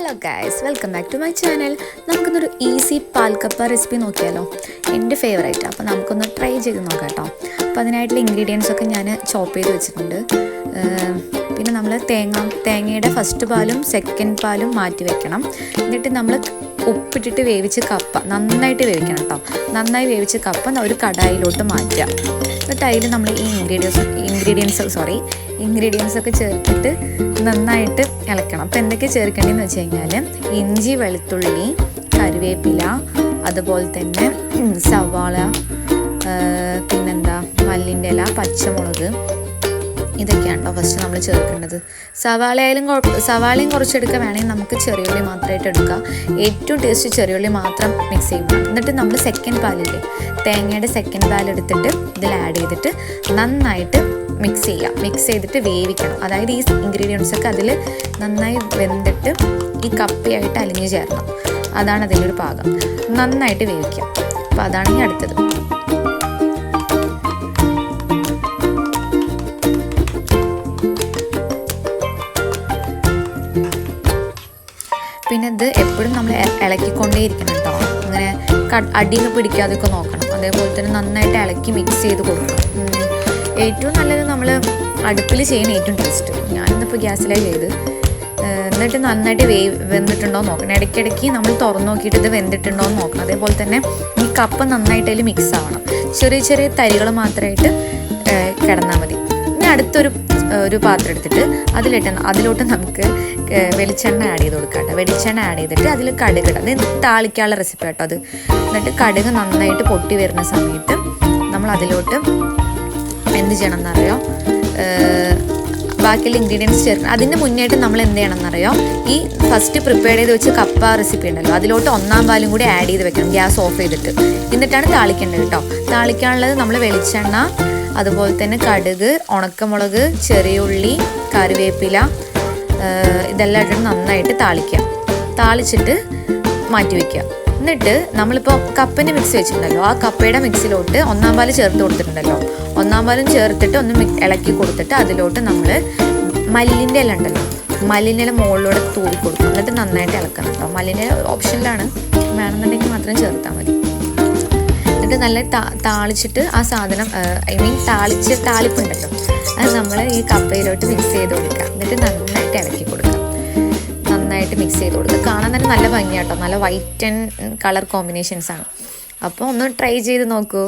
Hello guys, welcome back to my channel. നമുക്കൊന്നൊരു easy പാൽക്കപ്പ recipe നോക്കിയാലോ? എൻ്റെ ഫേവറേറ്റ്. അപ്പോൾ നമുക്കൊന്ന് ട്രൈ ചെയ്ത് നോക്കാം കേട്ടോ. അപ്പോൾ അതിനായിട്ടുള്ള ഇൻഗ്രീഡിയൻസ് ഒക്കെ ഞാൻ ചോപ്പ് ചെയ്ത് വെച്ചിട്ടുണ്ട്. പിന്നെ നമ്മൾ തേങ്ങയുടെ ഫസ്റ്റ് പാലും സെക്കൻഡ് പാലും മാറ്റി വെക്കണം. എന്നിട്ട് നമ്മൾ ഉപ്പിട്ടിട്ട് വേവിച്ച് കപ്പ നന്നായിട്ട് വേവിക്കണം കേട്ടോ. നന്നായി വേവിച്ച് കപ്പ ഒരു കടായിലോട്ട് മാറ്റുക. എന്നിട്ട് അതിൽ നമ്മൾ ഈ ഇൻഗ്രീഡിയൻസ് ഒക്കെ ചേർത്തിട്ട് നന്നായിട്ട് ഇളക്കണം. അപ്പോൾ എന്തൊക്കെ ചേർക്കേണ്ടതെന്ന് വെച്ച് കഴിഞ്ഞാൽ ഇഞ്ചി, വെളുത്തുള്ളി, കറിവേപ്പില, അതുപോലെ തന്നെ സവാള, പിന്നെന്താ മല്ലിൻ്റെ ഇല, പച്ചമുളക്, ഇതൊക്കെയാണല്ലോ ഫസ്റ്റ് നമ്മൾ ചേർക്കേണ്ടത്. സവാളയും കുറച്ചെടുക്കുക, വേണമെങ്കിൽ നമുക്ക് ചെറിയുള്ളി മാത്രമായിട്ട് എടുക്കുക. ഏറ്റവും ടേസ്റ്റ് ചെറിയുള്ളി മാത്രം മിക്സ് ചെയ്യണം. എന്നിട്ട് നമ്മൾ സെക്കൻഡ് പാലില്ലേ, തേങ്ങയുടെ സെക്കൻഡ് പാലെടുത്തിട്ട് ഇതിൽ ആഡ് ചെയ്തിട്ട് നന്നായിട്ട് മിക്സ് ചെയ്തിട്ട് വേവിക്കണം. അതായത് ഈ ഇൻഗ്രീഡിയൻസ് ഒക്കെ അതിൽ നന്നായി വെന്തിട്ട് ഈ കപ്പയായിട്ട് അലിഞ്ഞു ചേരണം. അതാണ് അതിലൊരു പാകം. നന്നായിട്ട് വേവിക്കാം. അപ്പോൾ അതാണ് ഈ അടുത്തത്. പിന്നെ ഇത് എപ്പോഴും നമ്മൾ ഇളക്കിക്കൊണ്ടേയിരിക്കണം കേട്ടോ. അങ്ങനെ അടിയിൽ പിടിക്കാതെയൊക്കെ നോക്കണം. അതേപോലെ തന്നെ നന്നായിട്ട് ഇളക്കി മിക്സ് ചെയ്ത് കൊടുക്കണം. ഏറ്റവും നല്ലത് നമ്മൾ അടുപ്പിൽ ചെയ്യുന്ന ഏറ്റവും ടേസ്റ്റ്. ഞാനിന്നിപ്പോൾ ഗ്യാസിലാണ് ചെയ്ത്. എന്നിട്ട് നന്നായിട്ട് വെന്തിട്ടുണ്ടോ എന്ന് നോക്കണം. ഇടയ്ക്കിടയ്ക്ക് നമ്മൾ തുറന്നു നോക്കിയിട്ട് ഇത് വെന്തിട്ടുണ്ടോ എന്ന് നോക്കണം. അതേപോലെ തന്നെ ഈ കപ്പ നന്നായിട്ട് അതിൽ മിക്സ് ആവണം. ചെറിയ ചെറിയ തരികൾ മാത്രമായിട്ട് കിടന്നാൽ മതി. ഇനി അടുത്തൊരു പാത്രം എടുത്തിട്ട് അതിലോട്ട് നമുക്ക് വെളിച്ചെണ്ണ ആഡ് ചെയ്ത് കൊടുക്കാം കേട്ടോ. വെളിച്ചെണ്ണ ആഡ് ചെയ്തിട്ട് അതിൽ കടുകിടാം. അത് താളിക്കാനുള്ള റെസിപ്പി കേട്ടോ അത്. എന്നിട്ട് കടുക് നന്നായിട്ട് പൊട്ടി വരുന്ന സമയത്ത് നമ്മൾ അതിലോട്ട് എന്ത് ചെയ്യണം എന്നറിയോ, ബാക്കിയുള്ള ഇൻഗ്രീഡിയൻസ് ചേർക്കണം. അതിൻ്റെ മുന്നേയിട്ട് നമ്മൾ എന്ത് ചെയ്യണം എന്നറിയോ, ഈ ഫസ്റ്റ് പ്രിപ്പയർ ചെയ്ത് വെച്ച് കപ്പ റെസിപ്പി ഉണ്ടല്ലോ, അതിലോട്ട് ഒന്നാം പാലും കൂടി ആഡ് ചെയ്ത് വെക്കണം, ഗ്യാസ് ഓഫ് ചെയ്തിട്ട്. എന്നിട്ടാണ് താളിക്കേണ്ടത് കേട്ടോ. താളിക്കാനുള്ളത് നമ്മൾ വെളിച്ചെണ്ണ, അതുപോലെ തന്നെ കടുക്, ഉണക്കമുളക്, ചെറിയ ഉള്ളി, കറിവേപ്പില, ഇതെല്ലാം ഇട്ടിട്ട് നന്നായിട്ട് താളിച്ചിട്ട് മാറ്റി വയ്ക്കുക. എന്നിട്ട് നമ്മളിപ്പോൾ കപ്പൻ്റെ മിക്സ് വെച്ചിട്ടുണ്ടല്ലോ, ആ കപ്പയുടെ മിക്സിലോട്ട് ഒന്നാം പാല് ചേർത്ത് കൊടുത്തിട്ടുണ്ടല്ലോ, ഒന്നാം പാലും ചേർത്തിട്ട് ഒന്ന് ഇളക്കി കൊടുത്തിട്ട് അതിലോട്ട് നമ്മൾ മല്ലിൻ്റെ ഇല ഉണ്ടല്ലോ, മല്ലിൻ്റെ ഇല മുകളിലൂടെ തൂവി കൊടുക്കും. എന്നിട്ട് നന്നായിട്ട് ഇളക്കണം കേട്ടോ. മല്ലിൻ്റെ ഇല ഓപ്ഷനിലാണ്, വേണമെന്നുണ്ടെങ്കിൽ മാത്രം ചേർത്താൽ മതി. എന്നിട്ട് നല്ല താളിച്ചിട്ട് ആ സാധനം താളിപ്പുണ്ടല്ലോ, അത് നമ്മൾ ഈ കപ്പയിലോട്ട് മിക്സ് ചെയ്ത് കൊടുക്കുക. എന്നിട്ട് നന്നായിട്ട് ഇളക്കി കൊടുക്കുക. നന്നായിട്ട് മിക്സ് ചെയ്ത് കൊടുക്കുക. കാണാൻ തന്നെ നല്ല ഭംഗിയാട്ടോ. നല്ല വൈറ്റ് ആൻഡ് കളർ കോമ്പിനേഷൻസ് ആണ്. അപ്പോൾ ഒന്ന് ട്രൈ ചെയ്ത് നോക്കൂ.